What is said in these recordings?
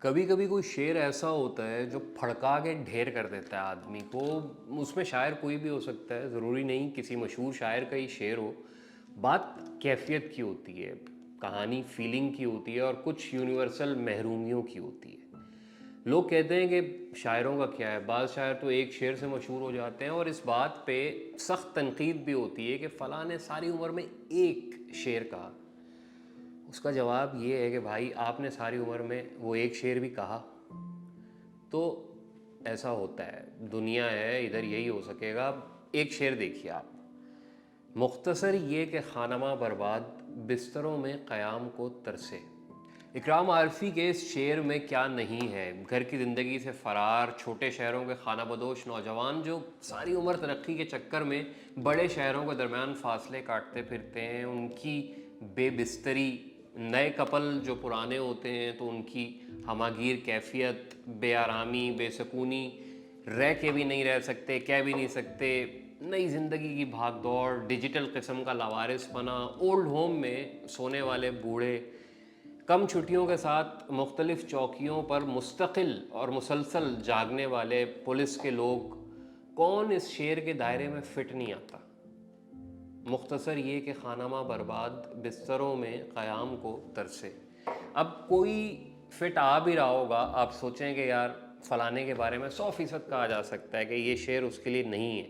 کبھی کبھی کوئی شعر ایسا ہوتا ہے جو پھڑکا کے ڈھیر کر دیتا ہے آدمی کو. اس میں شاعر کوئی بھی ہو سکتا ہے, ضروری نہیں کسی مشہور شاعر کا ہی شعر ہو. بات کیفیت کی ہوتی ہے, کہانی فیلنگ کی ہوتی ہے, اور کچھ یونیورسل محرومیوں کی ہوتی ہے. لوگ کہتے ہیں کہ شاعروں کا کیا ہے, بعض شاعر تو ایک شعر سے مشہور ہو جاتے ہیں, اور اس بات پہ سخت تنقید بھی ہوتی ہے کہ فلاں نے ساری عمر میں ایک شعر کہا. اس کا جواب یہ ہے کہ بھائی آپ نے ساری عمر میں وہ ایک شعر بھی کہا. تو ایسا ہوتا ہے, دنیا ہے, ادھر یہی ہو سکے گا. ایک شعر دیکھیے آپ, مختصر یہ کہ خانمہ برباد بستروں میں قیام کو ترسے. اکرام عارفی کے اس شعر میں کیا نہیں ہے. گھر کی زندگی سے فرار چھوٹے شہروں کے خانہ بدوش نوجوان جو ساری عمر ترقی کے چکر میں بڑے شہروں کے درمیان فاصلے کاٹتے پھرتے ہیں, ان کی بے بستری, نئے کپل جو پرانے ہوتے ہیں تو ان کی ہماگیر کیفیت, بے آرامی, بے سکونی, رہ کے بھی نہیں رہ سکتے, کہہ بھی نہیں سکتے, نئی زندگی کی بھاگ دوڑ, ڈیجیٹل قسم کا لاوارث پنا, اولڈ ہوم میں سونے والے بوڑھے, کم چھٹیوں کے ساتھ مختلف چوکیوں پر مستقل اور مسلسل جاگنے والے پولیس کے لوگ. کون اس شعر کے دائرے میں فٹ نہیں آتا؟ مختصر یہ کہ خانمہ برباد بستروں میں قیام کو ترسے. اب کوئی فٹ آ بھی رہا ہوگا, آپ سوچیں کہ یار فلانے کے بارے میں 100% کہا جا سکتا ہے کہ یہ شعر اس کے لیے نہیں ہے,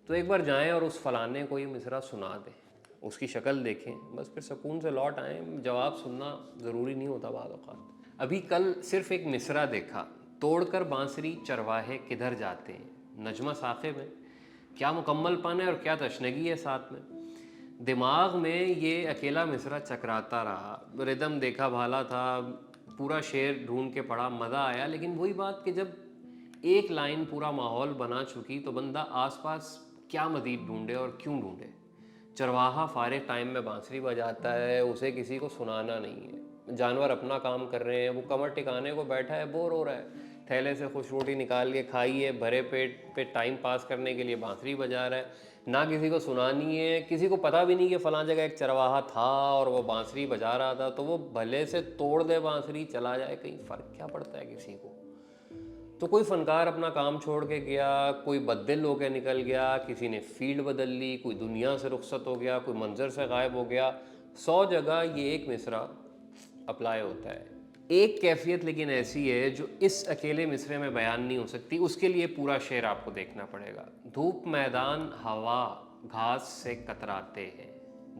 تو ایک بار جائیں اور اس فلانے کو یہ مصرع سنا دیں, اس کی شکل دیکھیں, بس پھر سکون سے لوٹ آئیں. جواب سننا ضروری نہیں ہوتا بعض اوقات. ابھی کل صرف ایک مصرع دیکھا, توڑ کر بانسری چرواہے کدھر جاتے ہیں. نجمہ ثاقب ہے, کیا مکمل پن ہے اور کیا تشنگی ہے ساتھ میں. دماغ میں یہ اکیلا مصرع چکراتا رہا, ردم دیکھا بھالا تھا, پورا شعر ڈھونڈ کے پڑھا, مزہ آیا. لیکن وہی بات کہ جب ایک لائن پورا ماحول بنا چکی تو بندہ آس پاس کیا مزید ڈھونڈے اور کیوں ڈھونڈے. چرواہا فارغ ٹائم میں بانسری بجاتا ہے, اسے کسی کو سنانا نہیں ہے. جانور اپنا کام کر رہے ہیں, وہ کمر ٹکانے کو بیٹھا ہے, بور ہو رہا ہے, تھیلے سے خوش روٹی نکال کے کھائی ہے, بھرے پیٹ پہ ٹائم پاس کرنے کے لیے بانسری بجا رہا ہے. نہ کسی کو سنانی ہے, کسی کو پتہ بھی نہیں کہ فلاں جگہ ایک چرواہا تھا اور وہ بانسری بجا رہا تھا, تو وہ بھلے سے توڑ دے بانسری, چلا جائے, کہیں فرق کیا پڑتا ہے کسی کو. تو کوئی فنکار اپنا کام چھوڑ کے گیا, کوئی بددل ہو کے نکل گیا, کسی نے فیلڈ بدل لی, کوئی دنیا سے رخصت ہو گیا, کوئی منظر سے غائب ہو گیا. 100 جگہ یہ ایک مصرع اپلائی ہوتا ہے. ایک کیفیت لیکن ایسی ہے جو اس اکیلے مصرے میں بیان نہیں ہو سکتی, اس کے لیے پورا شعر آپ کو دیکھنا پڑے گا. دھوپ میدان ہوا گھاس سے کتراتے ہیں,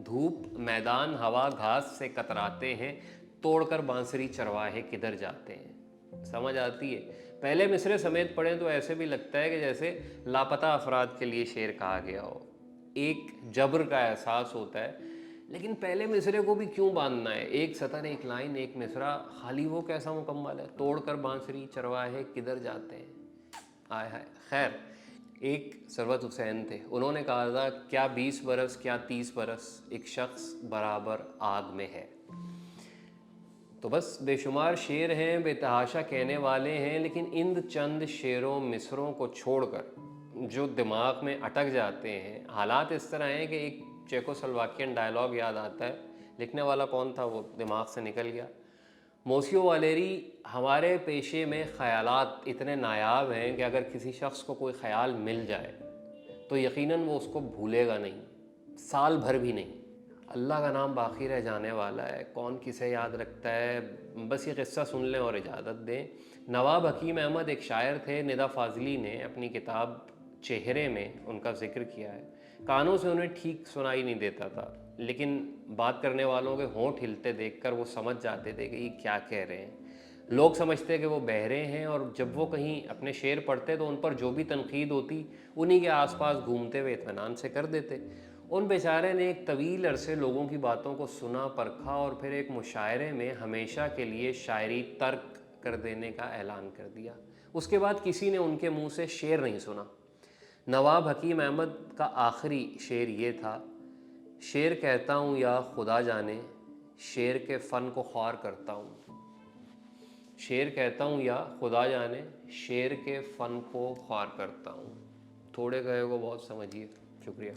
دھوپ میدان ہوا گھاس سے کتراتے ہیں, توڑ کر بانسری چرواہے کدھر جاتے ہیں. سمجھ آتی ہے؟ پہلے مصرے سمیت پڑھیں تو ایسے بھی لگتا ہے کہ جیسے لاپتہ افراد کے لیے شعر کہا گیا ہو. ایک جبر کا احساس ہوتا ہے, لیکن پہلے مصرے کو بھی کیوں باندھنا ہے؟ ایک سطر, ایک لائن, ایک مصرع, خالی وہ کیسا مکمل ہے؟ توڑ کر بانسری چرواہے کدھر جاتے ہیں. آئے ہائے. خیر, ایک ثروت حسین تھے, انہوں نے کہا تھا کیا 20 برس کیا 30 برس, ایک شخص برابر آگ میں ہے. تو بس بے شمار شعر ہیں, بے تحاشا کہنے والے ہیں, لیکن ان چند شعروں مصروں کو چھوڑ کر جو دماغ میں اٹک جاتے ہیں. حالات اس طرح ہیں کہ ایک چیکو سلواکین ڈائلاگ یاد آتا ہے, لکھنے والا کون تھا وہ دماغ سے نکل گیا. موسیو والیری, ہمارے پیشے میں خیالات اتنے نایاب ہیں کہ اگر کسی شخص کو کوئی خیال مل جائے تو یقیناً وہ اس کو بھولے گا نہیں, سال بھر بھی نہیں. اللہ کا نام باقی رہ جانے والا ہے, کون کسے یاد رکھتا ہے. بس یہ قصہ سن لیں اور اجازت دیں. نواب حکیم احمد ایک شاعر تھے, ندا فاضلی نے اپنی کتاب چہرے میں ان کا ذکر کیا ہے. کانوں سے انہیں ٹھیک سنائی نہیں دیتا تھا, لیکن بات کرنے والوں کے ہونٹ ہلتے دیکھ کر وہ سمجھ جاتے تھے کہ یہ کیا کہہ رہے ہیں. لوگ سمجھتے کہ وہ بہرے ہیں, اور جب وہ کہیں اپنے شعر پڑھتے تو ان پر جو بھی تنقید ہوتی انہی کے آس پاس گھومتے ہوئے اطمینان سے کر دیتے. ان بیچارے نے ایک طویل عرصے لوگوں کی باتوں کو سنا, پرکھا, اور پھر ایک مشاعرے میں ہمیشہ کے لیے شاعری ترک کر دینے کا اعلان کر دیا. اس کے بعد کسی نے ان کے منہ سے شعر نہیں سنا. نواب حکیم احمد کا آخری شعر یہ تھا, شعر کہتا ہوں یا خدا جانے, شعر کے فن کو خوار کرتا ہوں. شعر کہتا ہوں یا خدا جانے, شعر کے فن کو خوار کرتا ہوں. تھوڑے گئے کو بہت سمجھیے. شکریہ.